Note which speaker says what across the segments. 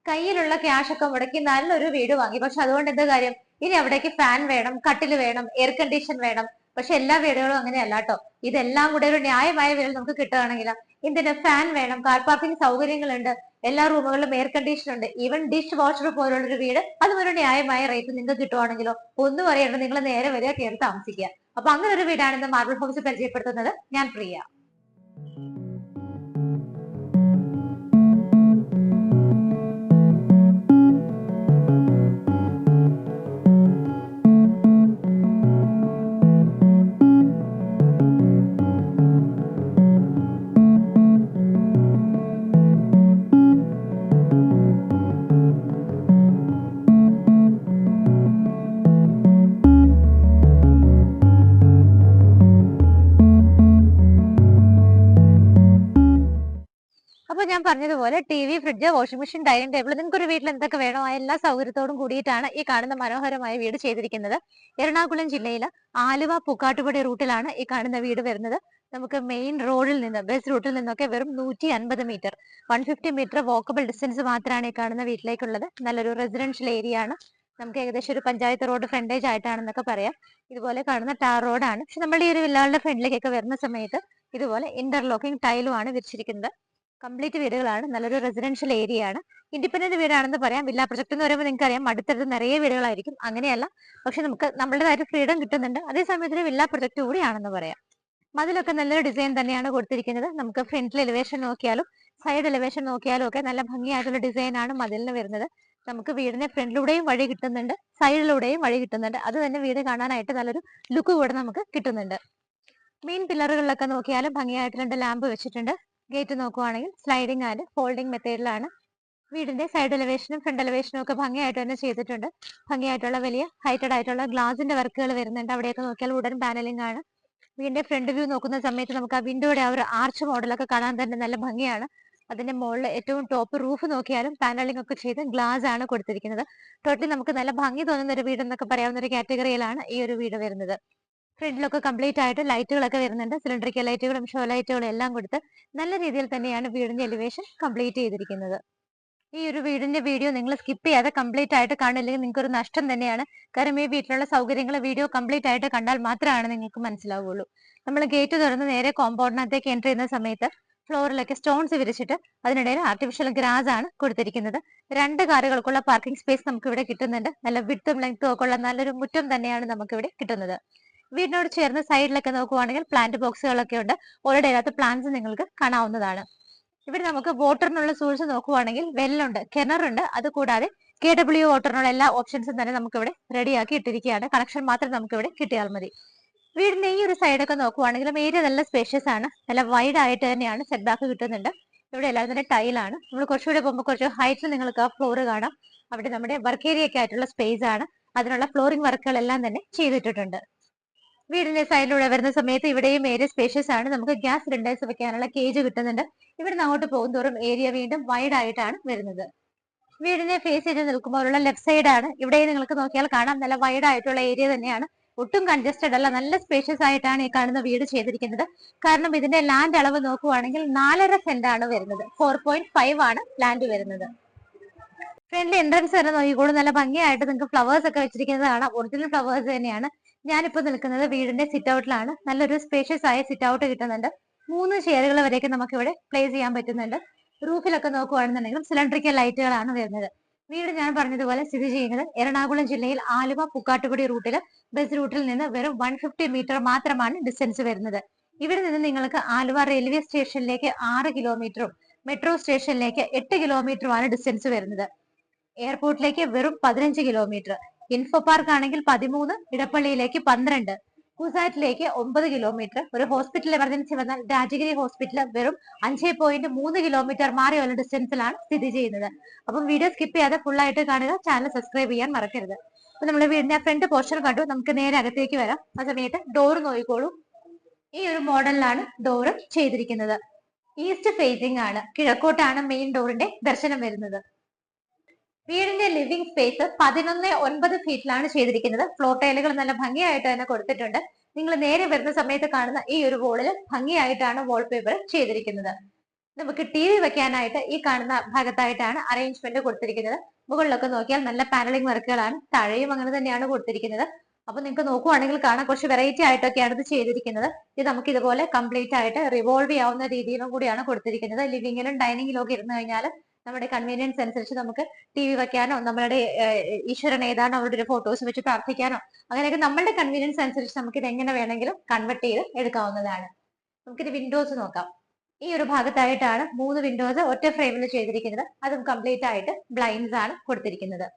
Speaker 1: കയ്യിലുള്ള ക്യാഷ് ഒക്കെ മുടക്കി നല്ലൊരു വീട് വാങ്ങി. പക്ഷെ അതുകൊണ്ട് എന്താ കാര്യം? ഇനി അവിടേക്ക് ഫാൻ വേണം, കട്ടില് വേണം, എയർ കണ്ടീഷൻ വേണം. പക്ഷെ എല്ലാ വീടുകളും അങ്ങനെയല്ല കേട്ടോ. ഇതെല്ലാം കൂടെ ഒരു ന്യായമായ വില നമുക്ക് കിട്ടുകയാണെങ്കിൽ എന്തിന് ഫാൻ വേണം, കാർ പാർക്കിംഗ് സൗകര്യങ്ങളുണ്ട്, എല്ലാ റൂമുകളിലും എയർ കണ്ടീഷൻ ഉണ്ട്, ഈവൻ ഡിഷ് വാഷർ പോലുള്ള ഒരു വീട് അതും ഒരു ന്യായമായ റേറ്റ് നിങ്ങൾക്ക് കിട്ടുവാണെങ്കിലോ ഒന്നും അറിയണ്ട, നിങ്ങൾ നേരെ വരിക, കയറി താമസിക്കുക. അപ്പൊ അങ്ങനെ ഒരു വീടാണ് ഇന്ന് മാർബിൾ ഹൗസ് പരിചയപ്പെടുത്തുന്നത്. ഞാൻ പ്രിയ. അപ്പൊ ഞാൻ പറഞ്ഞതുപോലെ T V, fridge, washing machine, dining table, നിങ്ങൾക്ക് ഒരു വീട്ടിൽ എന്തൊക്കെ വേണോ ആ എല്ലാ സൗകര്യത്തോടും കൂടിയിട്ടാണ് ഈ കാണുന്ന മനോഹരമായ വീട് ചെയ്തിരിക്കുന്നത്. എറണാകുളം ജില്ലയിലെ ആലുവ പൂക്കാട്ടുപടി റൂട്ടിലാണ് ഈ കാണുന്ന വീട് വരുന്നത്. നമുക്ക് മെയിൻ റോഡിൽ നിന്ന്, ബസ് റൂട്ടിൽ നിന്നൊക്കെ വെറും 150 മീറ്റർ, 150 മീറ്റർ വോക്കബിൾ ഡിസ്റ്റൻസ് മാത്രമാണ് ഈ കാണുന്ന വീട്ടിലേക്കുള്ളത്. നല്ലൊരു റെസിഡൻഷ്യൽ ഏരിയ ആണ്. നമുക്ക് ഏകദേശം ഒരു പഞ്ചായത്ത് റോഡ് ഫ്രണ്ടേജ് ആയിട്ടാണെന്നൊക്കെ പറയാം. ഇതുപോലെ കാണുന്ന ടാർ റോഡാണ്. പക്ഷെ നമ്മുടെ ഈ ഒരു വില്ലകളുടെ ഫ്രണ്ടിലേക്കൊക്കെ വരുന്ന സമയത്ത് ഇതുപോലെ ഇന്റർലോക്കിംഗ് ടൈലും ആണ് വിരിച്ചിരിക്കുന്നത്. കംപ്ലീറ്റ് വീടുകളാണ്. നല്ലൊരു റെസിഡൻഷ്യൽ ഏരിയ ആണ്. ഇൻഡിപെൻഡന്റ് വീടാണെന്ന് പറയാം. വില്ല പ്രൊജക്ട് എന്ന് പറയുമ്പോൾ നിങ്ങൾക്ക് അറിയാം അടുത്തടുത്ത് നിറയെ വീടുകളായിരിക്കും. അങ്ങനെയല്ല, പക്ഷെ നമുക്ക് നമ്മുടേതായിട്ട് ഫ്രീഡം കിട്ടുന്നുണ്ട്. അതേസമയത്ത് വില്ല പ്രൊജക്ട് കൂടിയാണെന്ന് പറയാം. മതിലൊക്കെ നല്ലൊരു ഡിസൈൻ തന്നെയാണ് കൊടുത്തിരിക്കുന്നത്. നമുക്ക് ഫ്രണ്ടിൽ എലിവേഷൻ നോക്കിയാലും സൈഡ് എലിവേഷൻ നോക്കിയാലും ഒക്കെ നല്ല ഭംഗിയായിട്ടുള്ള ഡിസൈൻ ആണ് മതിലിന് വരുന്നത്. നമുക്ക് വീടിന്റെ ഫ്രണ്ടിലൂടെയും വഴി കിട്ടുന്നുണ്ട്, സൈഡിലൂടെയും വഴി കിട്ടുന്നുണ്ട്. അത് തന്നെ വീട് കാണാനായിട്ട് നല്ലൊരു ലുക്ക് കൂടെ നമുക്ക് കിട്ടുന്നുണ്ട്. മെയിൻ പില്ലറുകളിലൊക്കെ നോക്കിയാലും ഭംഗിയായിട്ട് 2 ലാമ്പ് വെച്ചിട്ടുണ്ട്. ഗേറ്റ് നോക്കുവാണെങ്കിൽ സ്ലൈഡിംഗ് ആൻഡ് ഫോൾഡിംഗ് മെത്തേഡിലാണ്. വീടിന്റെ സൈഡ് എലിവേഷനും ഫ്രണ്ട് എലിവേഷനും ഒക്കെ ഭംഗിയായിട്ട് തന്നെ ചെയ്തിട്ടുണ്ട്. ഭംഗിയായിട്ടുള്ള വലിയ ഹൈറ്റഡ് ആയിട്ടുള്ള ഗ്ലാസിന്റെ വർക്കുകൾ വരുന്നുണ്ട്. അവിടെയൊക്കെ നോക്കിയാൽ വുഡൻ പാനലിംഗ് ആണ്. വീടിന്റെ ഫ്രണ്ട് വ്യൂ നോക്കുന്ന സമയത്ത് നമുക്ക് ആ വിൻഡോയുടെ ആ ഒരു ആർച്ച് മോഡലൊക്കെ കാണാൻ തന്നെ നല്ല ഭംഗിയാണ്. അതിന്റെ മുകളിൽ ഏറ്റവും ടോപ്പ് റൂഫ് നോക്കിയാലും പാനലിംഗ് ഒക്കെ ചെയ്ത് ഗ്ലാസ് ആണ് കൊടുത്തിരിക്കുന്നത്. ടോട്ടലി നമുക്ക് നല്ല ഭംഗി തോന്നുന്ന ഒരു വീട് എന്നൊക്കെ പറയാവുന്ന ഒരു കാറ്റഗറിയിലാണ് ഈ ഒരു വീട് വരുന്നത്. ഫ്രണ്ടിലൊക്കെ കംപ്ലീറ്റ് ആയിട്ട് ലൈറ്റുകളൊക്കെ വരുന്നുണ്ട്. സിലിണ്ടറിക്കൽ ലൈറ്റുകളും ഷോ ലൈറ്റുകളും എല്ലാം കൊടുത്ത് നല്ല രീതിയിൽ തന്നെയാണ് വീടിന്റെ എലിവേഷൻ കംപ്ലീറ്റ് ചെയ്തിരിക്കുന്നത്. ഈ ഒരു വീടിന്റെ വീഡിയോ നിങ്ങൾ സ്കിപ്പ് ചെയ്യാതെ കംപ്ലീറ്റ് ആയിട്ട് കാണില്ലെങ്കിൽ നിങ്ങൾക്ക് ഒരു നഷ്ടം തന്നെയാണ്. കാരണം ഈ വീട്ടിലുള്ള സൗകര്യങ്ങൾ വീഡിയോ കംപ്ലീറ്റ് ആയിട്ട് കണ്ടാൽ മാത്രമാണ് നിങ്ങൾക്ക് മനസ്സിലാവുള്ളൂ. നമ്മൾ ഗേറ്റ് തുറന്ന് നേരെ കോമ്പൗണ്ടിനകത്തേക്ക് എൻ്റർ ചെയ്യുന്ന സമയത്ത് ഫ്ലോറിലൊക്കെ സ്റ്റോൺസ് വിരിച്ചിട്ട് അതിനിടയിൽ ആർട്ടിഫിഷ്യൽ ഗ്രാസ് ആണ് കൊടുത്തിരിക്കുന്നത്. 2 കാറുകൾക്കുള്ള പാർക്കിംഗ് സ്പേസ് നമുക്ക് ഇവിടെ കിട്ടുന്നുണ്ട്. നല്ല വിഡ്ത്തും ലെങ്ത്തും ഒക്കെ ഉള്ള നല്ലൊരു മുറ്റം തന്നെയാണ് നമുക്ക് ഇവിടെ കിട്ടുന്നത്. വീടിനോട് ചേർന്ന് സൈഡിലൊക്കെ നോക്കുവാണെങ്കിൽ പ്ലാന്റ് ബോക്സുകളൊക്കെ ഉണ്ട്. ഓൾറെഡി അതിനകത്ത് പ്ലാന്റ്സ് നിങ്ങൾക്ക് കാണാവുന്നതാണ്. ഇവിടെ നമുക്ക് വാട്ടറിനുള്ള സോഴ്സ് നോക്കുവാണെങ്കിൽ വെല്ലുണ്ട്, കിണറുണ്ട്. അത് കൂടാതെ KW വാട്ടറിനുള്ള എല്ലാ ഓപ്ഷൻസും തന്നെ നമുക്ക് ഇവിടെ റെഡിയാക്കി ഇട്ടിരിക്കുകയാണ്. കണക്ഷൻ മാത്രം നമുക്ക് ഇവിടെ കിട്ടിയാൽ മതി. വീടിന്റെ ഈ ഒരു സൈഡൊക്കെ നോക്കുവാണെങ്കിലും ഏരിയ നല്ല സ്പേഷ്യസ് ആണ്. നല്ല വൈഡ് ആയിട്ട് തന്നെയാണ് സെറ്റ് ബാക്ക് കിട്ടുന്നുണ്ട്. ഇവിടെ എല്ലാവരും തന്നെ ടൈലാണ്. നമ്മൾ കുറച്ചുകൂടെ പോകുമ്പോൾ കുറച്ച് ഹൈറ്റിൽ നിങ്ങൾക്ക് ആ ഫ്ലോർ കാണാം. അവിടെ നമ്മുടെ വർക്ക് ഏരിയ ഒക്കെ ആയിട്ടുള്ള സ്പേസ് ആണ്. അതിനുള്ള ഫ്ലോറിംഗ് വർക്കുകളെല്ലാം തന്നെ ചെയ്തിട്ടിട്ടുണ്ട്. വീടിന്റെ സൈഡിലൂടെ വരുന്ന സമയത്ത് ഇവിടെയും ഏരിയ സ്പേഷ്യസ് ആണ്. നമുക്ക് ഗ്യാസ് സിലിണ്ടേഴ്സ് വെക്കാനുള്ള കേജ് കിട്ടുന്നുണ്ട്. ഇവിടുന്ന് അങ്ങോട്ട് പോകുന്തോറും ഏരിയ വീണ്ടും വൈഡ് ആയിട്ടാണ് വരുന്നത്. വീടിനെ ഫേസ് ചെയ്ത് നിൽക്കുമ്പോഴുള്ള ലെഫ്റ്റ് സൈഡ് ആണ്. ഇവിടെ നിങ്ങൾക്ക് നോക്കിയാൽ കാണാം നല്ല വൈഡ് ആയിട്ടുള്ള ഏരിയ തന്നെയാണ്. ഒട്ടും കൺജസ്റ്റഡ് അല്ല, നല്ല സ്പേഷ്യസ് ആയിട്ടാണ് ഈ കാണുന്ന വീട് ചെയ്തിരിക്കുന്നത്. കാരണം ഇതിന്റെ ലാൻഡ് അളവ് നോക്കുവാണെങ്കിൽ 4.5 സെന്റ് ആണ് വരുന്നത്. 4.5 ആണ് ലാൻഡ് വരുന്നത്. ഫ്രണ്ടിൽ എൻട്രൻസ് തന്നെ നോക്കിക്കോളൂ. നല്ല ഭംഗിയായിട്ട് നിങ്ങൾക്ക് ഫ്ലവേഴ്സ് ഒക്കെ വെച്ചിരിക്കുന്നത് കാണാം. ഒറിജിനൽ ഫ്ലവേഴ്സ് തന്നെയാണ്. ഞാനിപ്പോ നിൽക്കുന്നത് വീടിന്റെ സിറ്റ് ഔട്ടിലാണ്. നല്ലൊരു സ്പേഷ്യസ് ആയ സിറ്റ് ഔട്ട് കിട്ടുന്നുണ്ട്. 3 ചെയറുകൾ വരെയൊക്കെ നമുക്ക് ഇവിടെ പ്ലേസ് ചെയ്യാൻ പറ്റുന്നുണ്ട്. റൂഫിലൊക്കെ നോക്കുവാണെന്നുണ്ടെങ്കിലും സിലിണ്ടറിക്കൽ ലൈറ്റുകളാണ് വരുന്നത്. വീട് ഞാൻ പറഞ്ഞതുപോലെ സ്ഥിതി ചെയ്യുന്നത് എറണാകുളം ജില്ലയിൽ ആലുവ പൂക്കാട്ടുപടി റൂട്ടില് ബസ് റൂട്ടിൽ നിന്ന് വെറും 150 മീറ്റർ മാത്രമാണ് ഡിസ്റ്റൻസ് വരുന്നത്. ഇവിടെ നിന്ന് നിങ്ങൾക്ക് ആലുവ റെയിൽവേ സ്റ്റേഷനിലേക്ക് 6 കിലോമീറ്ററും മെട്രോ സ്റ്റേഷനിലേക്ക് 8 കിലോമീറ്ററുമാണ് ഡിസ്റ്റൻസ് വരുന്നത്. എയർപോർട്ടിലേക്ക് വെറും 15 കിലോമീറ്റർ, ഇൻഫോ പാർക്ക് ആണെങ്കിൽ 13, ഇടപ്പള്ളിയിലേക്ക് 12, കുസാറ്റിലേക്ക് 9 കിലോമീറ്റർ. ഒരു ഹോസ്പിറ്റൽ എമർജൻസി വന്നാൽ രാജഗിരി ഹോസ്പിറ്റൽ വെറും 5.3 കിലോമീറ്റർ മാറിയുള്ള ഡിസ്റ്റൻസിലാണ് സ്ഥിതി ചെയ്യുന്നത്. അപ്പം വീഡിയോ സ്കിപ്പ് ചെയ്യാതെ ഫുൾ ആയിട്ട് കാണുക. ചാനൽ സബ്സ്ക്രൈബ് ചെയ്യാൻ മറക്കരുത്. അപ്പൊ നമ്മൾ വീടിന്റെ ഫ്രണ്ട് പോർഷൻ കണ്ടു. നമുക്ക് നേരെ അകത്തേക്ക് വരാം. ആ സമയത്ത് ഡോർ നോക്കിക്കോളൂ. ഈ ഒരു മോഡലിലാണ് ഡോറ് ചെയ്തിരിക്കുന്നത്. ഈസ്റ്റ് ഫേസിംഗ് ആണ്. കിഴക്കോട്ടാണ് മെയിൻ ഡോറിന്റെ ദർശനം വരുന്നത്. വീടിന്റെ ലിവിംഗ് സ്പേസ് 11.9 ഫീറ്റിലാണ് ചെയ്തിരിക്കുന്നത്. ഫ്ലോർ ടൈലുകൾ നല്ല ഭംഗിയായിട്ട് തന്നെ കൊടുത്തിട്ടുണ്ട്. നിങ്ങൾ നേരെ വരുന്ന സമയത്ത് കാണുന്ന ഈ ഒരു വോളിൽ ഭംഗിയായിട്ടാണ് വാൾപേപ്പർ ചെയ്തിരിക്കുന്നത്. നമുക്ക് ടി വി വെക്കാനായിട്ട് ഈ കാണുന്ന ഭാഗത്തായിട്ടാണ് അറേഞ്ച്മെന്റ് കൊടുത്തിരിക്കുന്നത്. മുകളിലൊക്കെ നോക്കിയാൽ നല്ല പാനലിംഗ് വർക്കുകളാണ്, താഴെയും അങ്ങനെ തന്നെയാണ് കൊടുത്തിരിക്കുന്നത്. അപ്പൊ നിങ്ങൾക്ക് നോക്കുവാണെങ്കിൽ കാണാൻ കുറച്ച് വെറൈറ്റി ആയിട്ടൊക്കെയാണ് ഇത് ചെയ്തിരിക്കുന്നത്. ഇത് നമുക്ക് ഇതുപോലെ കംപ്ലീറ്റ് ആയിട്ട് റിവോൾവ് ചെയ്യാവുന്ന രീതിയിലും കൂടിയാണ് കൊടുത്തിരിക്കുന്നത്. ലിവിങ്ങിലും ഡൈനിങ്ങിലും ഒക്കെ ഇരുന്ന് കഴിഞ്ഞാൽ നമ്മുടെ കൺവീനിയൻസ് അനുസരിച്ച് നമുക്ക് ടി വി വെക്കാനോ നമ്മളുടെ ഈശ്വരൻ ഏതാണോ അവരുടെ ഒരു ഫോട്ടോസ് വെച്ച് പ്രാർത്ഥിക്കാനോ അങ്ങനെയൊക്കെ നമ്മളുടെ കൺവീനിയൻസ് അനുസരിച്ച് നമുക്ക് ഇത് എങ്ങനെ വേണമെങ്കിലും കൺവെർട്ട് ചെയ്ത് എടുക്കാവുന്നതാണ്. നമുക്കിത് വിൻഡോസ് നോക്കാം. ഈ ഒരു ഭാഗത്തായിട്ടാണ് 3 വിൻഡോസ് ഒറ്റ ഫ്രെയിമിൽ ചെയ്തിരിക്കുന്നത്. അതും കംപ്ലീറ്റ് ആയിട്ട് ബ്ലൈൻഡ്സ് ആണ് കൊടുത്തിരിക്കുന്നത്.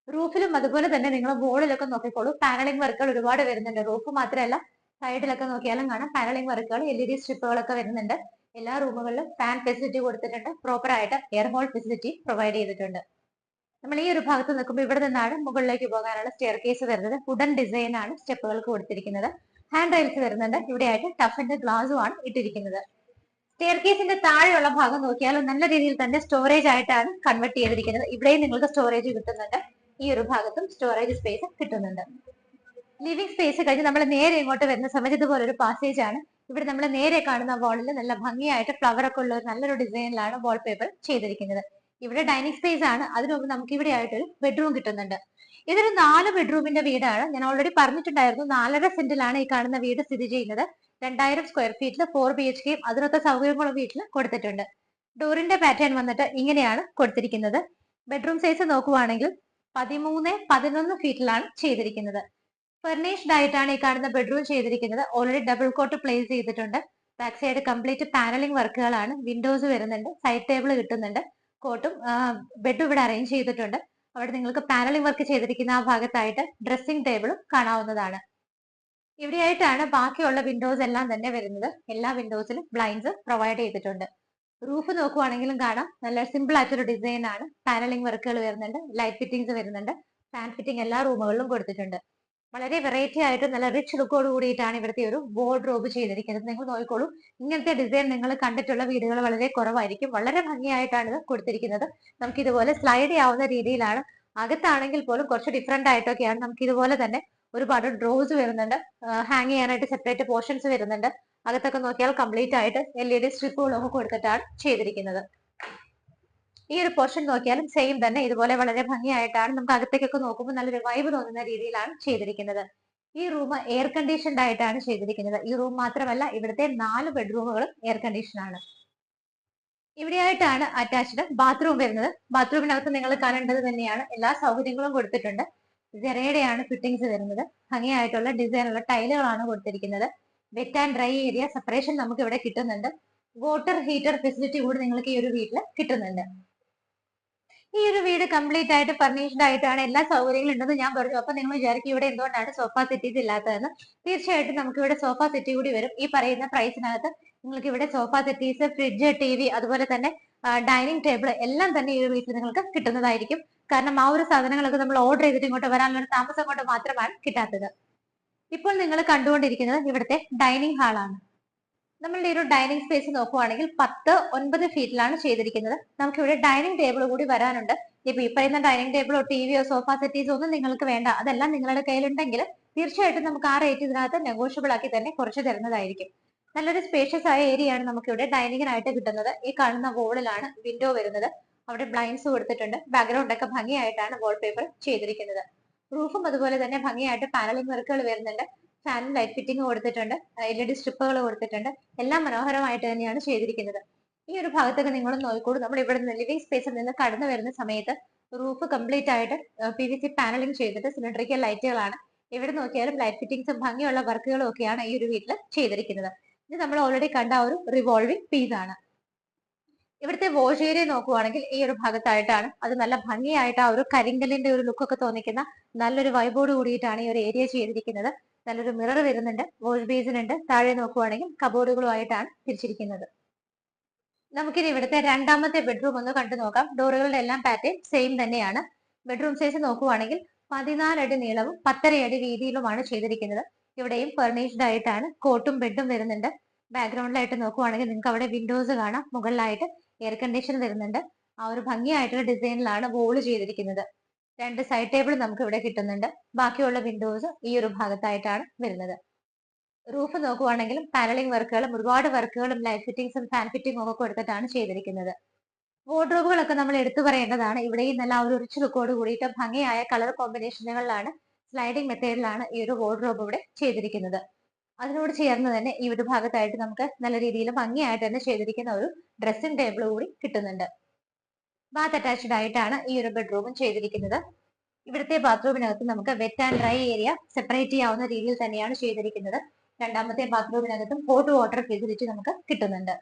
Speaker 1: റൂഫിലും അതുപോലെ തന്നെ നിങ്ങൾ വോളിലൊക്കെ നോക്കിക്കോളൂ, പാനലിംഗ് വർക്കുകൾ ഒരുപാട് വരുന്നുണ്ട്. റൂഫ് മാത്രമല്ല, സൈഡിലൊക്കെ നോക്കിയാലും കാണാം പാനലിംഗ് വർക്കുകൾ, LED സ്ട്രിപ്പുകളൊക്കെ വരുന്നുണ്ട്. എല്ലാ റൂമുകളിലും ഫാൻ ഫെസിലിറ്റി കൊടുത്തിട്ടുണ്ട്. പ്രോപ്പർ ആയിട്ട് എയർ ഹോൾ ഫെസിലിറ്റി പ്രൊവൈഡ് ചെയ്തിട്ടുണ്ട്. നമ്മൾ ഈ ഒരു ഭാഗത്ത് നിൽക്കുമ്പോൾ ഇവിടെ നിന്നാണ് മുകളിലേക്ക് പോകാനുള്ള സ്റ്റെയർ കേസ് വരുന്നത്. വുഡൻ ഡിസൈൻ ആണ് സ്റ്റെപ്പുകൾക്ക് കൊടുത്തിരിക്കുന്നത്. ഹാൻഡ് റെയിൽസ് വരുന്നുണ്ട്. ഇവിടെയായിട്ട് ടഫിന്റെ ഗ്ലാസും ആണ് ഇട്ടിരിക്കുന്നത്. സ്റ്റെയർ കേസിന്റെ താഴെയുള്ള ഭാഗം നോക്കിയാൽ നല്ല രീതിയിൽ തന്നെ സ്റ്റോറേജ് ആയിട്ടാണ് കൺവെർട്ട് ചെയ്തിരിക്കുന്നത്. ഇവിടെയും നിങ്ങൾക്ക് സ്റ്റോറേജ് കിട്ടുന്നുണ്ട്. ഈ ഒരു ഭാഗത്തും സ്റ്റോറേജ് സ്പേസ് കിട്ടുന്നുണ്ട്. ലിവിംഗ് സ്പേസ് കഴിഞ്ഞ് നമ്മൾ നേരെ ഇങ്ങോട്ട് വരുന്ന സമയത്ത് ഇതുപോലെ ഒരു പാസേജ് ആണ്. ഇവിടെ നമ്മൾ നേരെ കാണുന്ന വാളിൽ നല്ല ഭംഗിയായിട്ട് ഫ്ലവർ ഒക്കെ ഉള്ള ഒരു നല്ലൊരു ഡിസൈനിലാണ് വാൾ പേപ്പർ ചെയ്തിരിക്കുന്നത്. ഇവിടെ ഡൈനിങ് സ്പേസ് ആണ്. അതിനു മുമ്പ് നമുക്ക് ഇവിടെ ആയിട്ടൊരു ബെഡ്റൂം കിട്ടുന്നുണ്ട്. ഇതൊരു 4 ബെഡ്റൂമിന്റെ വീടാണ്. ഞാൻ ഓൾറെഡി പറഞ്ഞിട്ടുണ്ടായിരുന്നു, 4.5 സെന്റിലാണ് ഈ കാണുന്ന വീട് സ്ഥിതി ചെയ്യുന്നത്. 2000 സ്ക്വയർ ഫീറ്റിൽ 4 BHK അതിനൊക്കെ സൗകര്യങ്ങളും വീട്ടിൽ കൊടുത്തിട്ടുണ്ട്. ഡോറിന്റെ പാറ്റേൺ വന്നിട്ട് ഇങ്ങനെയാണ് കൊടുത്തിരിക്കുന്നത്. ബെഡ്റൂം സൈസ് നോക്കുവാണെങ്കിൽ 13-11 ഫീറ്റിലാണ് ചെയ്തിരിക്കുന്നത്. ഫർണിഷ്ഡ് ആയിട്ടാണ് ഈ കാണുന്ന ബെഡ്റൂം ചെയ്തിരിക്കുന്നത്. ഓൾറെഡി ഡബിൾ കോട്ട് പ്ലേസ് ചെയ്തിട്ടുണ്ട്. ബാക്ക് സൈഡ് കംപ്ലീറ്റ് പാനലിംഗ് വർക്കുകളാണ്. വിൻഡോസ് വരുന്നുണ്ട്. സൈഡ് ടേബിൾ കിട്ടുന്നുണ്ട്. കോട്ടും ബെഡും ഇവിടെ അറേഞ്ച് ചെയ്തിട്ടുണ്ട്. അവിടെ നിങ്ങൾക്ക് പാനലിംഗ് വർക്ക് ചെയ്തിരിക്കുന്ന ആ ഭാഗത്തായിട്ട് ഡ്രസ്സിംഗ് ടേബിളും കാണാവുന്നതാണ്. ഇവിടെയായിട്ടാണ് ബാക്കിയുള്ള വിൻഡോസ് എല്ലാം തന്നെ വരുന്നത്. എല്ലാ വിൻഡോസിലും ബ്ലൈൻഡ്സ് പ്രൊവൈഡ് ചെയ്തിട്ടുണ്ട്. റൂഫ് നോക്കുവാണെങ്കിലും കാണാം, നല്ല സിമ്പിൾ ആയിട്ടൊരു ഡിസൈൻ ആണ്. പാനലിംഗ് വർക്കുകൾ വരുന്നുണ്ട്. ലൈറ്റ് ഫിറ്റിംഗ്സ് വരുന്നുണ്ട്. ഫാൻ ഫിറ്റിംഗ് എല്ലാ റൂമുകളിലും കൊടുത്തിട്ടുണ്ട്. വളരെ വെറൈറ്റി ആയിട്ട് നല്ല റിച്ച് ലുക്കോട് കൂടിയിട്ടാണ് ഇവിടുത്തെ ഒരു വാർഡ്രോബ് ചെയ്തിരിക്കുന്നത്. നിങ്ങൾ നോക്കിക്കോളൂ, ഇങ്ങനത്തെ ഡിസൈൻ നിങ്ങൾ കണ്ടിട്ടുള്ള വീടുകൾ വളരെ കുറവായിരിക്കും. വളരെ ഭംഗിയായിട്ടാണ് ഇത് കൊടുത്തിരിക്കുന്നത്. നമുക്ക് ഇതുപോലെ സ്ലൈഡ് ചെയ്യാവുന്ന രീതിയിലാണ്. അകത്താണെങ്കിൽ പോലും കുറച്ച് ഡിഫറെന്റ് ആയിട്ടൊക്കെയാണ്. നമുക്ക് ഇതുപോലെ തന്നെ ഒരുപാട് ഡ്രോസ് വരുന്നുണ്ട്. ഹാങ് ചെയ്യാനായിട്ട് സെപ്പറേറ്റ് പോർഷൻസ് വരുന്നുണ്ട്. അകത്തൊക്കെ നോക്കിയാൽ കംപ്ലീറ്റ് ആയിട്ട് LED സ്ട്രിപ്പുകളൊക്കെ കൊടുത്തിട്ടാണ് ചെയ്തിരിക്കുന്നത്. ഈ ഒരു പോർഷൻ നോക്കിയാലും സെയിം തന്നെ ഇതുപോലെ വളരെ ഭംഗിയായിട്ടാണ്. നമുക്ക് അകത്തേക്കൊക്കെ നോക്കുമ്പോൾ നല്ലൊരു വൈബ് തോന്നുന്ന രീതിയിലാണ് ചെയ്തിരിക്കുന്നത്. ഈ റൂം എയർ കണ്ടീഷൻഡ് ആയിട്ടാണ് ചെയ്തിരിക്കുന്നത്. ഈ റൂം മാത്രമല്ല, ഇവിടുത്തെ 4 ബെഡ്റൂമുകളും എയർ കണ്ടീഷൻ ആണ്. ഇവിടെയായിട്ടാണ് അറ്റാച്ച്ഡ് ബാത്റൂം വരുന്നത്. ബാത്റൂമിനകത്ത് നിങ്ങൾ കാണേണ്ടത് തന്നെയാണ്. എല്ലാ സൗകര്യങ്ങളും കൊടുത്തിട്ടുണ്ട്. ജെറയുടെയാണ് ഫിറ്റിംഗ്സ് വരുന്നത്. ഭംഗിയായിട്ടുള്ള ഡിസൈനുള്ള ടൈലുകളാണ് കൊടുത്തിരിക്കുന്നത്. Wet and dry area separation നമുക്ക് ഇവിടെ കിട്ടുന്നുണ്ട്. വാട്ടർ ഹീറ്റർ ഫെസിലിറ്റി കൂടി നിങ്ങൾക്ക് ഈ ഒരു വീട്ടിൽ കിട്ടുന്നുണ്ട്. ഈ ഒരു വീട് കംപ്ലീറ്റ് ആയിട്ട് ഫർണിഷ്ഡ് ആയിട്ടാണ്. എല്ലാ സൗകര്യങ്ങളും ഉണ്ടെന്ന് ഞാൻ പറഞ്ഞു. അപ്പൊ നിങ്ങൾ വിചാരിക്കും ഇവിടെ എന്തുകൊണ്ടാണ് സോഫ സെറ്റീസ് ഇല്ലാത്തതെന്ന്. തീർച്ചയായിട്ടും നമുക്ക് ഇവിടെ സോഫ സെറ്റി കൂടി വരും. ഈ പറയുന്ന പ്രൈസിനകത്ത് നിങ്ങൾക്ക് ഇവിടെ സോഫ സെറ്റീസ്, ഫ്രിഡ്ജ്, TV, അതുപോലെ തന്നെ ഡൈനിങ് ടേബിൾ എല്ലാം തന്നെ ഈ ഒരു വീട്ടിൽ നിങ്ങൾക്ക് കിട്ടുന്നതായിരിക്കും. കാരണം ആ ഒരു സാധനങ്ങളൊക്കെ നമ്മൾ ഓർഡർ ചെയ്തിട്ട് ഇങ്ങോട്ട് വരാനുള്ള ഒരു താമസം കൊണ്ട് മാത്രമാണ് കിട്ടാത്തത്. ഇപ്പോൾ നിങ്ങൾ കണ്ടുകൊണ്ടിരിക്കുന്നത് ഇവിടുത്തെ ഡൈനിങ് ഹാളാണ്. നമ്മളുടെ ഒരു ഡൈനിങ് സ്പേസ് നോക്കുവാണെങ്കിൽ 10-9 ഫീറ്റിലാണ് ചെയ്തിരിക്കുന്നത്. നമുക്ക് ഇവിടെ ഡൈനിങ് ടേബിൾ കൂടി വരാനുണ്ട്. ഇപ്പൊ ഈ പറയുന്ന ഡൈനിങ് ടേബിളോ TVയോ സോഫ സെറ്റീസോ ഒന്നും നിങ്ങൾക്ക് വേണ്ട. അതെല്ലാം നിങ്ങളുടെ കയ്യിലുണ്ടെങ്കിൽ തീർച്ചയായിട്ടും നമുക്ക് ആ റേറ്റ് ഇതിനകത്ത് നെഗോഷ്യബിൾ ആക്കി തന്നെ കുറച്ച് തരുന്നതായിരിക്കും. നല്ലൊരു സ്പേഷ്യസ് ആയ ഏരിയ ആണ് നമുക്ക് ഇവിടെ ഡൈനിങ്ങിനായിട്ട് കിട്ടുന്നത്. ഈ കാണുന്ന വോളിലാണ് വിൻഡോ വരുന്നത്. അവിടെ ബ്ലൈൻഡ്സ് കൊടുത്തിട്ടുണ്ട്. ബാക്ക്ഗ്രൗണ്ട് ഒക്കെ ഭംഗിയായിട്ടാണ് വാൾപേപ്പർ ചെയ്തിരിക്കുന്നത്. റൂഫും അതുപോലെ തന്നെ ഭംഗിയായിട്ട് പാനലിംഗ് വർക്കുകൾ വരുന്നുണ്ട്. ഫാനും ലൈറ്റ് ഫിറ്റിംഗ് കൊടുത്തിട്ടുണ്ട്. LED സ്ട്രിപ്പുകൾ കൊടുത്തിട്ടുണ്ട്. എല്ലാം മനോഹരമായിട്ട് തന്നെയാണ് ചെയ്തിരിക്കുന്നത്. ഈ ഒരു ഭാഗത്തൊക്കെ നിങ്ങൾ നോക്കിക്കോളൂ. നമ്മൾ ഇവിടെ നിന്ന് ലിവിംഗ് സ്പേസിൽ നിന്ന് കടന്നു വരുന്ന സമയത്ത് റൂഫ് കംപ്ലീറ്റ് ആയിട്ട് PVC പാനലിംഗ് ചെയ്തിട്ട് സിലിണ്ടറിക്കൽ ലൈറ്റുകളാണ്. എവിടെ നോക്കിയാലും ലൈറ്റ് ഫിറ്റിംഗ്സും ഭംഗിയുള്ള വർക്കുകളും ഒക്കെയാണ് ഈ ഒരു വീട്ടിൽ ചെയ്തിരിക്കുന്നത്. ഇത് നമ്മൾ ഓൾറെഡി കണ്ട ഒരു റിവോൾവിംഗ് പീസ് ആണ്. ഇവിടുത്തെ വാഷ് ഏരിയ നോക്കുവാണെങ്കിൽ ഈ ഒരു ഭാഗത്തായിട്ടാണ്. അത് നല്ല ഭംഗിയായിട്ട് ആ ഒരു കരിങ്കല്ലിന്റെ ഒരു ലുക്കൊക്കെ തോന്നിക്കുന്ന നല്ലൊരു വൈബോട് കൂടിയിട്ടാണ് ഈ ഒരു ഏരിയ ചെയ്തിരിക്കുന്നത്. നല്ലൊരു മിറർ വരുന്നുണ്ട്. വാഷ് ബേസിൻ ഉണ്ട്. താഴെ നോക്കുവാണെങ്കിൽ കബോർഡുകളുമായിട്ടാണ് തിരിച്ചിരിക്കുന്നത്. നമുക്കിനി ഇവിടുത്തെ രണ്ടാമത്തെ ബെഡ്റൂം ഒന്ന് കണ്ടു നോക്കാം. ഡോറുകളുടെ എല്ലാം പാറ്റേൺ സെയിം തന്നെയാണ്. ബെഡ്റൂം സൈസ് നോക്കുവാണെങ്കിൽ 14 അടി നീളവും 10.5 അടി വീതിയിലുമാണ് ചെയ്തിരിക്കുന്നത്. ഇവിടെയും ഫർണിഷ്ഡ് ആയിട്ടാണ്. കോട്ടും ബെഡും വരുന്നുണ്ട്. ബാക്ക്ഗ്രൗണ്ടിലായിട്ട് നോക്കുവാണെങ്കിൽ നിങ്ങൾക്ക് അവിടെ വിൻഡോസ് കാണാം. മുകളിലായിട്ട് എയർ കണ്ടീഷൻ വരുന്നുണ്ട്. ആ ഒരു ഭംഗിയായിട്ടുള്ള ഡിസൈനിലാണ് വോള് ചെയ്തിരിക്കുന്നത്. 2 സൈഡ് ടേബിൾ നമുക്ക് ഇവിടെ കിട്ടുന്നുണ്ട്. ബാക്കിയുള്ള വിൻഡോസ് ഈ ഒരു ഭാഗത്തായിട്ടാണ് വരുന്നത്. റൂഫ് നോക്കുവാണെങ്കിലും പാനലിംഗ് വർക്കുകളും ഒരുപാട് വർക്കുകളും ലൈറ്റ് ഫിറ്റിംഗ്സും ഫാൻ ഫിറ്റിംഗും ഒക്കെ കൊടുത്തിട്ടാണ് ചെയ്തിരിക്കുന്നത്. വാർഡ്രോബുകളൊക്കെ നമ്മൾ എടുത്തു പറയേണ്ടതാണ്. ഇവിടെയും നല്ല ഒരു റിച്ച് ലുക്കോട് കൂടിയിട്ട് ഭംഗിയായ കളർ കോമ്പിനേഷനുകളിലാണ് സ്ലൈഡിംഗ് മെത്തേഡിലാണ് ഈ ഒരു വാർഡ്രോബ് ഇവിടെ ചെയ്തിരിക്കുന്നത്. അതിനോട് ചേർന്ന് തന്നെ ഈ ഒരു ഭാഗത്തായിട്ട് നമുക്ക് നല്ല രീതിയിൽ ഭംഗിയായിട്ട് തന്നെ ചെയ്തിരിക്കുന്ന ഒരു ഡ്രസ്സിംഗ് ടേബിൾ കൂടി കിട്ടുന്നുണ്ട്. ബാത്ത് അറ്റാച്ച്ഡ് ആയിട്ടാണ് ഈ ഒരു ബെഡ്റൂമും ചെയ്തിരിക്കുന്നത്. ഇവിടുത്തെ ബാത്റൂമിനകത്ത് നമുക്ക് wet and dry area separate ചെയ്യാവുന്ന രീതിയിൽ തന്നെയാണ് ചെയ്തിരിക്കുന്നത്. രണ്ടാമത്തെ ബാത്റൂമിനകത്തും ഹോട്ട് വാട്ടർ ഫെസിലിറ്റി നമുക്ക് കിട്ടുന്നുണ്ട്.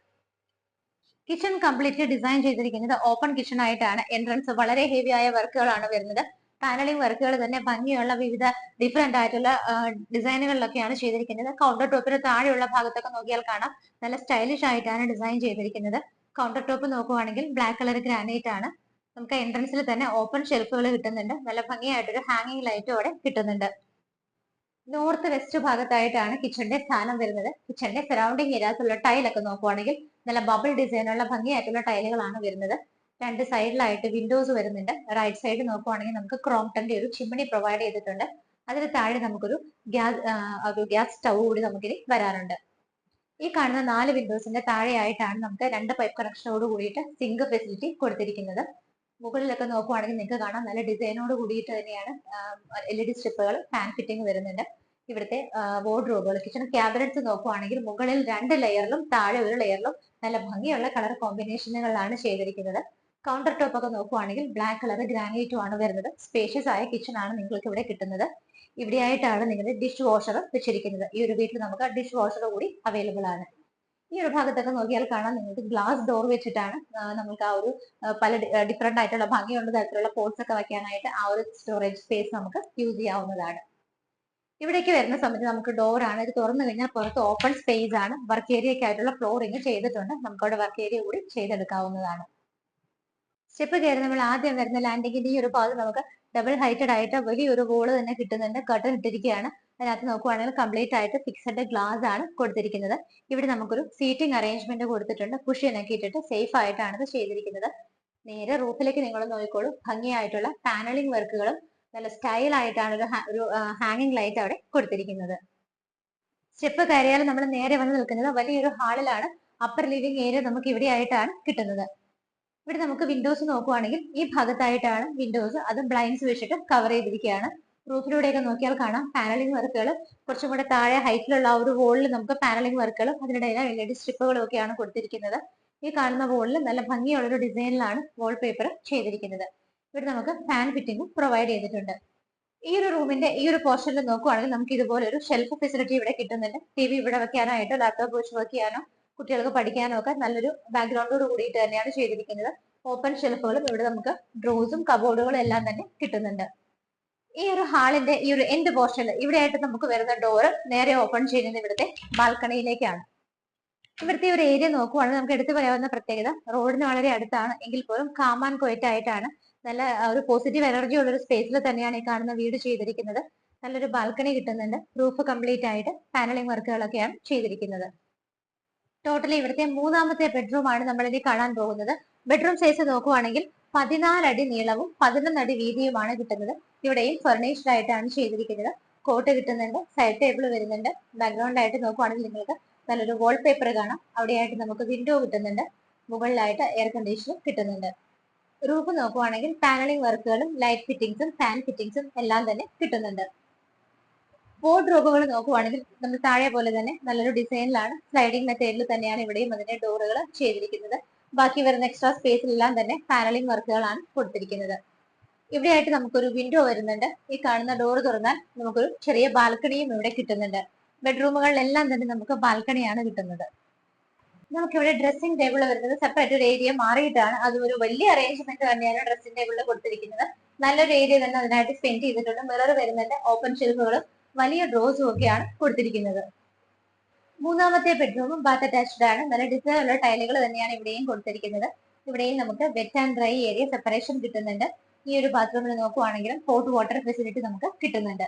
Speaker 1: കിച്ചൺ കംപ്ലീറ്റ്ലി ഡിസൈൻ ചെയ്തിരിക്കുന്നത് ഓപ്പൺ കിച്ചൺ ആയിട്ടാണ്. എൻട്രൻസ് വളരെ ഹെവി ആയ വർക്കുകളാണ് വരുന്നത്. പാനലിംഗ് വർക്കുകൾ തന്നെ ഭംഗിയുള്ള വിവിധ ഡിഫറെന്റ് ആയിട്ടുള്ള ഡിസൈനുകളിലൊക്കെയാണ് ചെയ്തിരിക്കുന്നത്. കൗണ്ടർ ടോപ്പിന് താഴെയുള്ള ഭാഗത്തൊക്കെ നോക്കിയാൽ കാണാം നല്ല സ്റ്റൈലിഷ് ആയിട്ടാണ് ഡിസൈൻ ചെയ്തിരിക്കുന്നത്. കൗണ്ടർ ടോപ്പ് നോക്കുവാണെങ്കിൽ ബ്ലാക്ക് കളർ ഗ്രാനൈറ്റ് ആണ്. നമുക്ക് എൻട്രൻസിൽ തന്നെ ഓപ്പൺ ഷെൽഫുകൾ കിട്ടുന്നുണ്ട്. നല്ല ഭംഗിയായിട്ടൊരു ഹാങ്ങിങ് ലൈറ്റും അവിടെ കിട്ടുന്നുണ്ട്. നോർത്ത് വെസ്റ്റ് ഭാഗത്തായിട്ടാണ് കിച്ചണിന്റെ സ്ഥാനം വരുന്നത്. കിച്ചണിന്റെ സറൗണ്ടിങ് ഏരിയാസിലുള്ള ടൈലൊക്കെ നോക്കുവാണെങ്കിൽ നല്ല ബബിൾ ഡിസൈനുള്ള ഭംഗിയായിട്ടുള്ള ടൈലുകളാണ് വരുന്നത്. രണ്ട് സൈഡിലായിട്ട് വിൻഡോസ് വരുന്നുണ്ട്. റൈറ്റ് സൈഡ് നോക്കുവാണെങ്കിൽ നമുക്ക് ക്രോംപ്ടന്റെ ഒരു ചിമ്മിണി പ്രൊവൈഡ് ചെയ്തിട്ടുണ്ട്. അതിന് താഴെ നമുക്കൊരു ഗ്യാസ് സ്റ്റൗ കൂടി നമുക്കിനി വരാറുണ്ട്. ഈ കാണുന്ന 4 വിൻഡോസിന്റെ താഴെയായിട്ടാണ് നമുക്ക് 2 പൈപ്പ് കണക്ഷനോട് കൂടിയിട്ട് സിങ്ക് ഫെസിലിറ്റി കൊടുത്തിരിക്കുന്നത്. മുകളിലൊക്കെ നോക്കുവാണെങ്കിൽ നിങ്ങൾക്ക് കാണാം നല്ല ഡിസൈനോട് കൂടിയിട്ട് തന്നെയാണ് LED സ്ട്രിപ്പുകൾ ഫാൻ ഫിറ്റിംഗ് വരുന്നുണ്ട്. ഇവിടുത്തെ വാർഡ്രോബുകൾ കിച്ചൺ ക്യാബിനറ്റ്സ് നോക്കുവാണെങ്കിൽ മുകളിൽ 2 ലെയറിലും താഴെ ഒരു ലെയറിലും നല്ല ഭംഗിയുള്ള കളർ കോമ്പിനേഷനുകളിലാണ് ചെയ്തിരിക്കുന്നത്. കൗണ്ടർ ടോപ്പ് ഒക്കെ നോക്കുവാണെങ്കിൽ ബ്ലാക്ക് കളർ ഗ്രാനൈറ്റും ആണ് വരുന്നത്. സ്പേഷ്യസ് ആയ കിച്ചൺ ആണ് നിങ്ങൾക്ക് ഇവിടെ കിട്ടുന്നത്. ഇവിടെയായിട്ടാണ് നിങ്ങളുടെ ഡിഷ് വാഷർ വെച്ചിരിക്കുന്നത്. ഈ ഒരു വീട്ടിൽ നമുക്ക് ഡിഷ് വാഷർ കൂടി അവൈലബിൾ ആണ്. ഈ ഒരു ഭാഗത്തൊക്കെ നോക്കിയാൽ കാണാം നിങ്ങൾക്ക് ഗ്ലാസ് ഡോർ വെച്ചിട്ടാണ് നമുക്ക് ആ ഒരു പല ഡിഫറെന്റ് ആയിട്ടുള്ള ഭംഗിയുള്ള തരത്തിലുള്ള പോട്ട്സ് ഒക്കെ വെക്കാനായിട്ട് ആ ഒരു സ്റ്റോറേജ് സ്പേസ് നമുക്ക് യൂസ് ചെയ്യാവുന്നതാണ്. ഇവിടേക്ക് വരുന്ന സമയത്ത് നമുക്ക് ഡോർ ആണ്. ഇത് തുറന്നു കഴിഞ്ഞാൽ പുറത്ത് ഓപ്പൺ സ്പേസ് ആണ്. വർക്ക് ഏരിയയ്ക്ക് ആയിട്ടുള്ള ഫ്ലോറിംഗ് ചെയ്തിട്ടുണ്ട്. നമുക്ക് അവിടെ വർക്ക് ഏരിയ കൂടി ചെയ്തെടുക്കാവുന്നതാണ്. സ്റ്റെപ്പ് കയറി നമ്മൾ ആദ്യം വരുന്ന ലാൻഡിങ്ങിന്റെ ഈ ഒരു ഭാഗം നമുക്ക് ഡബിൾ ഹൈറ്റഡ് ആയിട്ട് വലിയൊരു വോള് തന്നെ കിട്ടുന്നുണ്ട്. കർട്ടൻ ഇട്ടിരിക്കുകയാണ്. അതിനകത്ത് നോക്കുവാണെങ്കിൽ കംപ്ലീറ്റ് ആയിട്ട് ഫിക്സഡ് ഗ്ലാസ് ആണ് കൊടുത്തിരിക്കുന്നത്. ഇവിടെ നമുക്കൊരു സീറ്റിംഗ് അറേഞ്ച്മെന്റ് കൊടുത്തിട്ടുണ്ട്. കുഷ്യനൊക്കെ ഇട്ടിട്ട് സേഫ് ആയിട്ടാണ് ഇത് ചെയ്തിരിക്കുന്നത്. നേരെ റൂഫിലേക്ക് നിങ്ങൾ നോക്കിക്കോളൂ. ഭംഗിയായിട്ടുള്ള പാനലിംഗ് വർക്കുകളും നല്ല സ്റ്റൈൽ ആയിട്ടാണ് ഒരു ഹാങ്ങിങ് ലൈറ്റ് അവിടെ കൊടുത്തിരിക്കുന്നത്. സ്റ്റെപ്പ് കയറിയാൽ നമ്മൾ നേരെ വന്ന് നിൽക്കുന്നത് വലിയൊരു ഹാളിലാണ്. അപ്പർ ലിവിംഗ് ഏരിയ നമുക്ക് ഇവിടെ ആയിട്ടാണ് കിട്ടുന്നത്. ഇവിടെ നമുക്ക് വിൻഡോസ് നോക്കുവാണെങ്കിൽ ഈ ഭാഗത്തായിട്ടാണ് വിൻഡോസ്, അത് ബ്ലൈൻഡ്സ് വെച്ചിട്ട് കവർ ചെയ്തിരിക്കുകയാണ്. റൂഫിലൂടെയൊക്കെ നോക്കിയാൽ കാണാം പാനലിംഗ് വർക്കുകൾ കുറച്ചും കൂടെ താഴെ ഹൈറ്റിലുള്ള ഒരു വോളിൽ നമുക്ക് പാനലിംഗ് വർക്കുകളും അതിനിടയിൽ LED സ്ട്രിപ്പുകളും ഒക്കെയാണ് കൊടുത്തിരിക്കുന്നത്. ഈ കാണുന്ന വോളിൽ നല്ല ഭംഗിയുള്ള ഒരു ഡിസൈനിലാണ് വാൾപേപ്പർ ചെയ്തിരിക്കുന്നത്. ഇവിടെ നമുക്ക് ഫാൻ ഫിറ്റിംഗും പ്രൊവൈഡ് ചെയ്തിട്ടുണ്ട്. ഈ ഒരു റൂമിന്റെ ഈ ഒരു പോർഷനിൽ നോക്കുവാണെങ്കിൽ നമുക്ക് ഇതുപോലെ ഒരു ഷെൽഫ് ഫെസിലിറ്റി ഇവിടെ കിട്ടുന്നുണ്ട്. TV ഇവിടെ വെക്കാനായിട്ടോ ലാപ്ടോപ്പ് വെച്ച് വർക്ക് ചെയ്യാനോ കുട്ടികൾക്ക് പഠിക്കാനോ ഒക്കെ നല്ലൊരു ബാക്ക്ഗ്രൗണ്ടോട് കൂടിയിട്ട് തന്നെയാണ് ചെയ്തിരിക്കുന്നത്. ഓപ്പൺ ഷെൽഫുകളും ഇവിടെ നമുക്ക് ഡ്രോസും കബോർഡുകളും എല്ലാം തന്നെ കിട്ടുന്നുണ്ട്. ഈ ഒരു ഹാളിന്റെ ഈ ഒരു എൻഡ് പോർഷനിൽ ഇവിടെയായിട്ട് നമുക്ക് വരുന്ന ഡോറ് നേരെ ഓപ്പൺ ചെയ്യുന്നത് ഇവിടുത്തെ ബാൽക്കണിയിലേക്കാണ്. ഇവിടുത്തെ ഒരു ഏരിയ നോക്കുവാണെങ്കിൽ നമുക്ക് എടുത്തു പറയാവുന്ന പ്രത്യേകത റോഡിന് വളരെ അടുത്താണ് എങ്കിൽ പോലും കാം ആൻഡ് ക്വയറ്റ് ആയിട്ടാണ് നല്ല ഒരു പോസിറ്റീവ് എനർജി ഉള്ള ഒരു സ്പേസിൽ തന്നെയാണ് ഈ കാണുന്ന വീട് ചെയ്തിരിക്കുന്നത്. നല്ലൊരു ബാൽക്കണി കിട്ടുന്നുണ്ട്. റൂഫ് കംപ്ലീറ്റ് ആയിട്ട് പാനലിംഗ് വർക്കുകളൊക്കെയാണ് ചെയ്തിരിക്കുന്നത്. ടോട്ടലി ഇവിടുത്തെ 3ാമത്തെ ബെഡ്റൂം ആണ് നമ്മൾ ഇനി കാണാൻ പോകുന്നത്. ബെഡ്റൂം സൈസ് നോക്കുവാണെങ്കിൽ 14 അടി നീളവും 11 അടി വീതിയുമാണ് കിട്ടുന്നത്. ഇവിടെയും ഫർണിഷ്ഡ് ആയിട്ടാണ് ചെയ്തിരിക്കുന്നത്. കോട്ട് കിട്ടുന്നുണ്ട്. സൈഡ് ടേബിൾ വരുന്നുണ്ട്. ബാക്ക്ഗ്രൗണ്ട് ആയിട്ട് നോക്കുവാണെങ്കിൽ നിങ്ങൾക്ക് നല്ലൊരു വാൾപേപ്പർ കാണാം. അവിടെയായിട്ട് നമുക്ക് വിൻഡോ കിട്ടുന്നുണ്ട്. മുകളിലായിട്ട് എയർ കണ്ടീഷനും കിട്ടുന്നുണ്ട്. റൂഫ് നോക്കുവാണെങ്കിൽ പാനലിംഗ് വർക്കുകളും ലൈറ്റ് ഫിറ്റിംഗ്സും ഫാൻ ഫിറ്റിംഗ്സും എല്ലാം തന്നെ കിട്ടുന്നുണ്ട്. വാർഡ്രോബുകൾ നോക്കുവാണെങ്കിൽ നമ്മൾ താഴെ പോലെ തന്നെ നല്ലൊരു ഡിസൈനിലാണ് സ്ലൈഡിംഗ് മെത്തേഡിൽ തന്നെയാണ് ഇവിടെയും അതിന്റെ ഡോറുകൾ ചെയ്തിരിക്കുന്നത്. ബാക്കി വരുന്ന എക്സ്ട്രാ സ്പേസിലെല്ലാം തന്നെ പാനലിംഗ് വർക്കുകളാണ് കൊടുത്തിരിക്കുന്നത്. ഇവിടെയായിട്ട് നമുക്കൊരു വിൻഡോ വരുന്നുണ്ട്. ഈ കാണുന്ന ഡോർ തുറന്നാൽ നമുക്കൊരു ചെറിയ ബാൽക്കണിയും ഇവിടെ കിട്ടുന്നുണ്ട്. ബെഡ്റൂമുകളിലെല്ലാം തന്നെ നമുക്ക് ബാൽക്കണിയാണ് കിട്ടുന്നത്. നമുക്കിവിടെ ഡ്രസ്സിംഗ് ടേബിൾ വരുന്നത് സെപ്പറേറ്റ് ഒരു ഏരിയ മാറിയിട്ടാണ്. അതും ഒരു വലിയ അറേഞ്ച്മെന്റ് തന്നെയാണ് ഡ്രസ്സിംഗ് ടേബിളിൽ കൊടുത്തിരിക്കുന്നത്. നല്ലൊരു ഏരിയ തന്നെ അതിനായിട്ട് സ്പെൻഡ് ചെയ്തിട്ടുണ്ട്. മിറർ വരുന്നുണ്ട്. ഓപ്പൺ ഷെൽഫുകളും വലിയ ഡ്രോസും ഒക്കെയാണ് കൊടുത്തിരിക്കുന്നത്. 3ാമത്തെ ബെഡ്റൂമും ബാത്ത് അറ്റാച്ച്ഡ് ആണ്. നല്ല ഡിസൈൻ ഉള്ള ടൈലുകൾ തന്നെയാണ് ഇവിടെയും കൊടുത്തിരിക്കുന്നത്. ഇവിടെയും നമുക്ക് wet and dry area separation കിട്ടുന്നുണ്ട്. ഈ ഒരു ബാത്റൂമിൽ നോക്കുവാണെങ്കിലും ഹോട്ട് വാട്ടർ ഫെസിലിറ്റി നമുക്ക് കിട്ടുന്നുണ്ട്.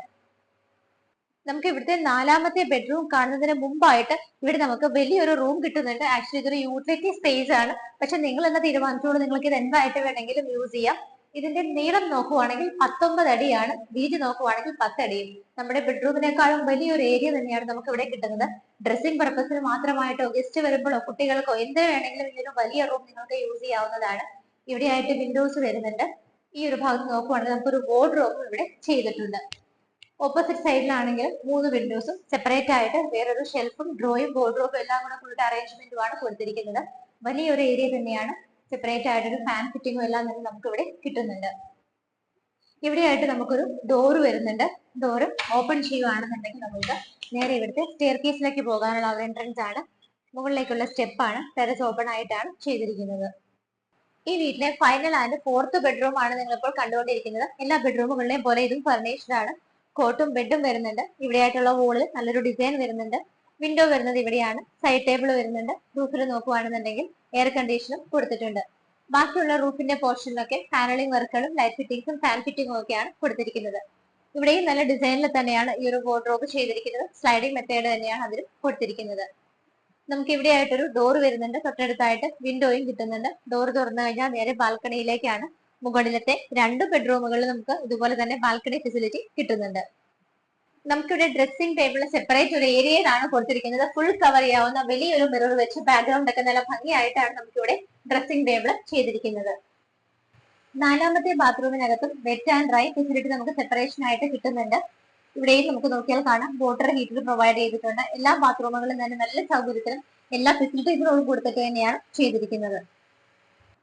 Speaker 1: നമുക്ക് ഇവിടുത്തെ 4ാമത്തെ ബെഡ്റൂം കാണുന്നതിന് മുമ്പായിട്ട് ഇവിടെ നമുക്ക് വലിയൊരു റൂം കിട്ടുന്നുണ്ട്. ആക്ച്വലി ഇതൊരു യൂട്ടിലിറ്റി സ്പേസ് ആണ്. പക്ഷെ നിങ്ങൾ എന്ന് തീരുമാനിച്ചോളൂ നിങ്ങൾക്ക് ഇത് എന്തായിട്ട് വേണമെങ്കിലും യൂസ് ചെയ്യാം. ഇതിന്റെ നീളം നോക്കുവാണെങ്കിൽ 19 അടിയാണ്, വീതി നോക്കുവാണെങ്കിൽ 10 അടിയും. നമ്മുടെ ബെഡ്റൂമിനേക്കാളും വലിയൊരു ഏരിയ തന്നെയാണ് നമുക്ക് ഇവിടെ കിട്ടുന്നത്. ഡ്രസ്സിംഗ് പർപ്പസിന് മാത്രമായിട്ടോ ഗസ്റ്റ് വരുമ്പോഴോ കുട്ടികൾക്കോ എന്തിനു വേണമെങ്കിലും ഇതൊരു വലിയ റൂം നിങ്ങൾക്ക് യൂസ് ചെയ്യാവുന്നതാണ്. ഇവിടെയായിട്ട് വിൻഡോസ് വരുന്നുണ്ട്. ഈ ഒരു ഭാഗത്ത് നോക്കുവാണെങ്കിൽ നമുക്കൊരു വാർഡ്രോബും ഇവിടെ ചെയ്തിട്ടുണ്ട്. ഓപ്പോസിറ്റ് സൈഡിലാണെങ്കിൽ 3 വിൻഡോസും സെപ്പറേറ്റ് ആയിട്ട് വേറൊരു ഷെൽഫും ഡ്രോയും വാർഡ്രോബും എല്ലാം കൂടെ ഫുൾ അറേഞ്ച്മെന്റുമാണ് കൊടുത്തിരിക്കുന്നത്. വലിയൊരു ഏരിയ തന്നെയാണ്. സെപ്പറേറ്റ് ആയിട്ടൊരു ഫാൻ ഫിറ്റിങ്ങും എല്ലാം തന്നെ നമുക്ക് ഇവിടെ കിട്ടുന്നുണ്ട്. ഇവിടെയായിട്ട് നമുക്കൊരു ഡോറ് വരുന്നുണ്ട്. ഡോറ് ഓപ്പൺ ചെയ്യുകയാണെന്നുണ്ടെങ്കിൽ നമുക്ക് നേരെ ഇവിടുത്തെ സ്റ്റെയർ കേസിലേക്ക് പോകാനുള്ള ഒരു എൻട്രൻസ് ആണ്. മുകളിലേക്കുള്ള സ്റ്റെപ്പാണ്. ടെറസ് ഓപ്പൺ ആയിട്ടാണ് ചെയ്തിരിക്കുന്നത്. ഈ വീട്ടിലെ ഫൈനൽ ആൻഡ് ഫോർത്ത് ബെഡ്റൂം ആണ് നിങ്ങളിപ്പോൾ കണ്ടുകൊണ്ടിരിക്കുന്നത്. എല്ലാ ബെഡ്റൂമുകളിലെയും പോലെ ഇതും ഫർണിഷ്ഡ് ആണ്. കോട്ടും ബെഡും വരുന്നുണ്ട്. ഇവിടെയായിട്ടുള്ള വോളിൽ നല്ലൊരു ഡിസൈൻ വരുന്നുണ്ട്. വിൻഡോ വരുന്നത് ഇവിടെയാണ്. സൈഡ് ടേബിൾ വരുന്നുണ്ട്. റൂഫിൽ നോക്കുവാണെന്നുണ്ടെങ്കിൽ എയർ കണ്ടീഷനും കൊടുത്തിട്ടുണ്ട്. ബാക്കിയുള്ള റൂഫിന്റെ പോർഷനിലൊക്കെ പാനലിംഗ് വർക്കുകളും ലൈറ്റ് ഫിറ്റിംഗ്സും ഫാൻ ഫിറ്റിംഗും ഒക്കെയാണ് കൊടുത്തിരിക്കുന്നത്. ഇവിടെയും നല്ല ഡിസൈനിൽ തന്നെയാണ് ഈ ഒരു വാർഡ്രോബ് ചെയ്തിരിക്കുന്നത്. സ്ലൈഡിംഗ് മെത്തേഡ് തന്നെയാണ് അതിൽ കൊടുത്തിരിക്കുന്നത്. നമുക്ക് ഇവിടെ ആയിട്ടൊരു ഡോർ വരുന്നുണ്ട്. തൊട്ടടുത്തായിട്ട് വിൻഡോയും കിട്ടുന്നുണ്ട്. ഡോർ തുറന്നു കഴിഞ്ഞാൽ നേരെ ബാൽക്കണിയിലേക്കാണ്. മുകളിലത്തെ 2 ബെഡ്റൂമുകളിൽ നമുക്ക് ഇതുപോലെ തന്നെ ബാൽക്കണി ഫെസിലിറ്റി കിട്ടുന്നുണ്ട്. നമുക്കിവിടെ ഡ്രസ്സിംഗ് ടേബിൾ സെപ്പറേറ്റ് ഒരു ഏരിയയിലാണ് കൊടുത്തിരിക്കുന്നത്. ഫുൾ കവർ ചെയ്യാവുന്ന വലിയൊരു മിറർ വെച്ച് ബാക്ക്ഗ്രൗണ്ട് ഒക്കെ നല്ല ഭംഗിയായിട്ടാണ് നമുക്കിവിടെ ഡ്രസ്സിംഗ് ടേബിൾ ചെയ്തിരിക്കുന്നത്. 4ാമത്തെ ബാത്റൂമിനകത്തും വെറ്റ് ആൻഡ് ഡ്രൈ ഫെസിലിറ്റി നമുക്ക് സെപ്പറേഷൻ ആയിട്ട് കിട്ടുന്നുണ്ട്. ഇവിടെയും നമുക്ക് നോക്കിയാൽ കാണാം വാട്ടർ ഹീറ്റർ പ്രൊവൈഡ് ചെയ്തിട്ടുണ്ട്. എല്ലാ ബാത്റൂമുകളും തന്നെ നല്ല സൗകര്യത്തിലും എല്ലാ ഫെസിലിറ്റീസുകളും കൊടുത്തിട്ട് തന്നെയാണ് ചെയ്തിരിക്കുന്നത്.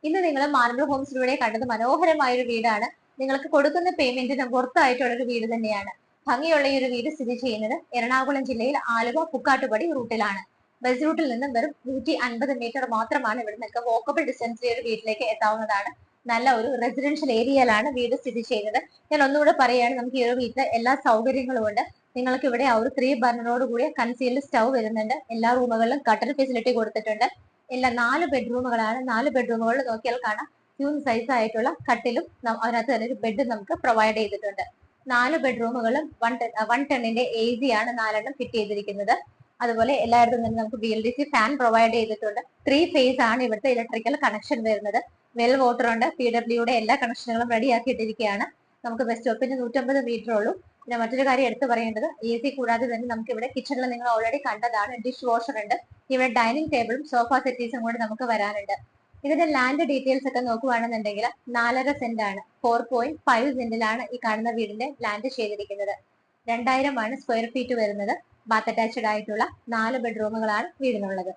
Speaker 1: ഇന്ന് നിങ്ങൾ മാർബിൾ ഹോംസിലൂടെ കണ്ടത് മനോഹരമായ ഒരു വീടാണ്. നിങ്ങൾക്ക് കൊടുക്കുന്ന പേയ്മെന്റിന് പുറത്തായിട്ടുള്ള ഒരു വീട് തന്നെയാണ്. ഭംഗിയുള്ള ഈ ഒരു വീട് സ്ഥിതി ചെയ്യുന്നത് എറണാകുളം ജില്ലയിൽ ആലുവ പുക്കാട്ടുപടി റൂട്ടിലാണ്. ബസ് റൂട്ടിൽ നിന്നും വെറും 150 മീറ്റർ മാത്രമാണ് ഇവിടെ നിങ്ങൾക്ക് വോക്കബിൾ ഡിസ്റ്റൻസിൽ ഒരു വീട്ടിലേക്ക് എത്താവുന്നതാണ്. നല്ല ഒരു റെസിഡൻഷ്യൽ ഏരിയയിലാണ് വീട് സ്ഥിതി ചെയ്യുന്നത്. ഞാൻ ഒന്നുകൂടെ പറയുകയാണ്, നമുക്ക് ഈ ഒരു വീട്ടിൽ എല്ലാ സൗകര്യങ്ങളും ഉണ്ട്. നിങ്ങൾക്ക് ഇവിടെ ആ ഒരു 3 ബർണറോട് കൂടിയ കൺസീൽഡ് സ്റ്റൗ വരുന്നുണ്ട്. എല്ലാ റൂമുകളിലും കട്ടൽ ഫെസിലിറ്റി കൊടുത്തിട്ടുണ്ട്. എല്ലാ 4 ബെഡ്റൂമുകളാണ്. 4 ബെഡ്റൂമുകളിൽ നോക്കിയാൽ കാണാം ക്യൂൺ സൈസ് ആയിട്ടുള്ള കട്ടിലും അതിനകത്ത് തന്നെ ഒരു ബെഡ് നമുക്ക് പ്രൊവൈഡ് ചെയ്തിട്ടുണ്ട്. 4 ബെഡ്റൂമുകളും 110ന്റെ AC ആണ് 4 ഫിറ്റ് ചെയ്തിരിക്കുന്നത്. അതുപോലെ എല്ലായിടത്തും തന്നെ നമുക്ക് BLDC ഫാൻ പ്രൊവൈഡ് ചെയ്തിട്ടുണ്ട്. 3 ഫേസ് ആണ് ഇവിടുത്തെ ഇലക്ട്രിക്കൽ കണക്ഷൻ വരുന്നത്. വെൽ വാട്ടർ ഉണ്ട്. PWയുടെ എല്ലാ കണക്ഷനുകളും റെഡി ആക്കിയിട്ടിരിക്കുകയാണ്. നമുക്ക് ബസ് സ്റ്റോപ്പിന് 150 മീറ്റർ ഉള്ളൂ. പിന്നെ മറ്റൊരു കാര്യം എടുത്തു പറയേണ്ടത്, AC കൂടാതെ തന്നെ നമുക്ക് ഇവിടെ കിച്ചണിൽ നിങ്ങൾ ഓൾറെഡി കണ്ടതാണ്, ഡിഷ് വാഷർ ഉണ്ട്. ഇവിടെ ഡൈനിങ് ടേബിളും സോഫ സെറ്റീസും കൂടി നമുക്ക് വരാനുണ്ട്. ഇതിന്റെ ലാൻഡ് ഡീറ്റെയിൽസ് ഒക്കെ നോക്കുവാണെന്നുണ്ടെങ്കിൽ 4.5 സെന്റ് ആണ്. 4.5 സെന്റിലാണ് ഈ കാണുന്ന വീടിന്റെ ലാൻഡ് ചെയ്തിരിക്കുന്നത്. 2000 ആണ് സ്ക്വയർ ഫീറ്റ് വരുന്നത്. ബാത്ത് അറ്റാച്ച്ഡ് ആയിട്ടുള്ള 4 ബെഡ്റൂമുകളാണ് വീടിനുള്ളത്.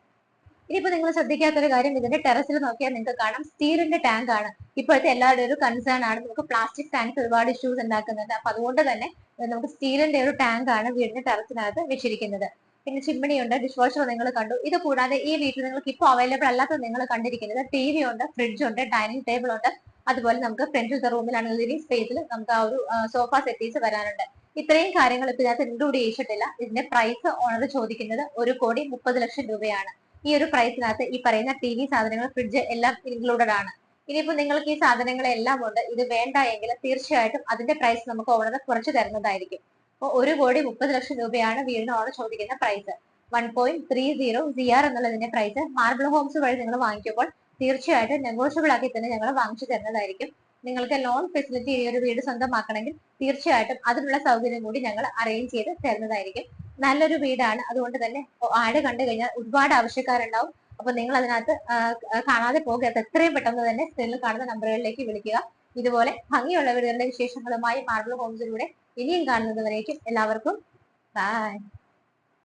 Speaker 1: ഇനിയിപ്പോ നിങ്ങൾ ശ്രദ്ധിക്കാത്തൊരു കാര്യം, ഇതിന്റെ ടെറസിൽ നോക്കിയാൽ നിങ്ങൾക്ക് കാണാം സ്റ്റീലിന്റെ ടാങ്ക് ആണ്. ഇപ്പോഴത്തെ എല്ലാവരുടെ ഒരു കൺസേൺ ആണ്. നമുക്ക് പ്ലാസ്റ്റിക് ടാങ്ക്സ് ഒരുപാട് ഇഷ്യൂസ് ഉണ്ടാക്കുന്നുണ്ട്. അപ്പൊ അതുകൊണ്ട് തന്നെ നമുക്ക് സ്റ്റീലിന്റെ ഒരു ടാങ്ക് ആണ് വീടിന്റെ ടെറസിനകത്ത് വെച്ചിരിക്കുന്നത്. പിന്നെ ചിമ്മിണിയുണ്ട്, ഡിഷ് വാഷർ നിങ്ങൾ കണ്ടു. ഇത് കൂടാതെ ഈ വീട്ടിൽ നിങ്ങൾക്ക് ഇപ്പോൾ അവൈലബിൾ അല്ലാത്തത് നിങ്ങൾ കണ്ടിരിക്കുന്നത് TV ഉണ്ട്, ഫ്രിഡ്ജ് ഉണ്ട്, ഡൈനിങ് ടേബിൾ ഉണ്ട്. അതുപോലെ നമുക്ക് ഫ്രണ്ടിലത്തെ റൂമിലാണ് ലിവിംഗ് സ്പേസിൽ നമുക്ക് ആ ഒരു സോഫ സെറ്റീസ് വരാനുണ്ട്. ഇത്രയും കാര്യങ്ങൾ ഇപ്പൊ ഇതിനകത്ത് ഇൻക്ലൂഡ് ചെയ്തിട്ടില്ല. ഇതിന്റെ പ്രൈസ് ഓണർ ചോദിക്കുന്നത് 1,30,00,000 രൂപയാണ്. ഈ ഒരു പ്രൈസിനകത്ത് ഈ പറയുന്ന TV, സാധനങ്ങൾ, ഫ്രിഡ്ജ് എല്ലാം ഇൻക്ലൂഡഡ് ആണ്. ഇനിയിപ്പോ നിങ്ങൾക്ക് ഈ സാധനങ്ങളെല്ലാം ഉണ്ട്, ഇത് വേണ്ട എങ്കിൽ തീർച്ചയായിട്ടും അതിന്റെ പ്രൈസ് നമുക്ക് ഓണർ കുറച്ച് തരുന്നതായിരിക്കും. അപ്പോൾ 1,30,00,000 രൂപയാണ് വീടിന് ഓണർ ചോദിക്കുന്ന പ്രൈസ്. 1.30 CR എന്നുള്ളതിന്റെ പ്രൈസ് മാർബിൾ ഹോംസ് വഴി നിങ്ങൾ വാങ്ങിക്കുമ്പോൾ തീർച്ചയായിട്ടും നെഗോഷ്യബിൾ ആക്കി തന്നെ ഞങ്ങൾ വാങ്ങിച്ചു തരുന്നതായിരിക്കും. നിങ്ങൾക്ക് ലോൺ ഫെസിലിറ്റി ഈ ഒരു വീട് സ്വന്തമാക്കണമെങ്കിൽ തീർച്ചയായിട്ടും അതിനുള്ള സൗകര്യം കൂടി ഞങ്ങൾ അറേഞ്ച് ചെയ്ത് തരുന്നതായിരിക്കും. നല്ലൊരു വീടാണ്. അതുകൊണ്ട് തന്നെ ആഡ് കണ്ടു കഴിഞ്ഞാൽ ഒരുപാട് ആവശ്യക്കാരുണ്ടാവും. അപ്പൊ നിങ്ങൾ അതിനകത്ത് കാണാതെ പോകരുത്. എത്രയും പെട്ടെന്ന് തന്നെ സ്ക്രീനിൽ കാണുന്ന നമ്പറുകളിലേക്ക് വിളിക്കുക. ഇതുപോലെ ഭംഗിയുള്ള വീടുകളുടെ വിശേഷങ്ങളുമായി മാർബിൾ ഹോംസിലൂടെ ഇനിയും കാണുന്നത് വരേക്കും എല്ലാവർക്കും ബൈ.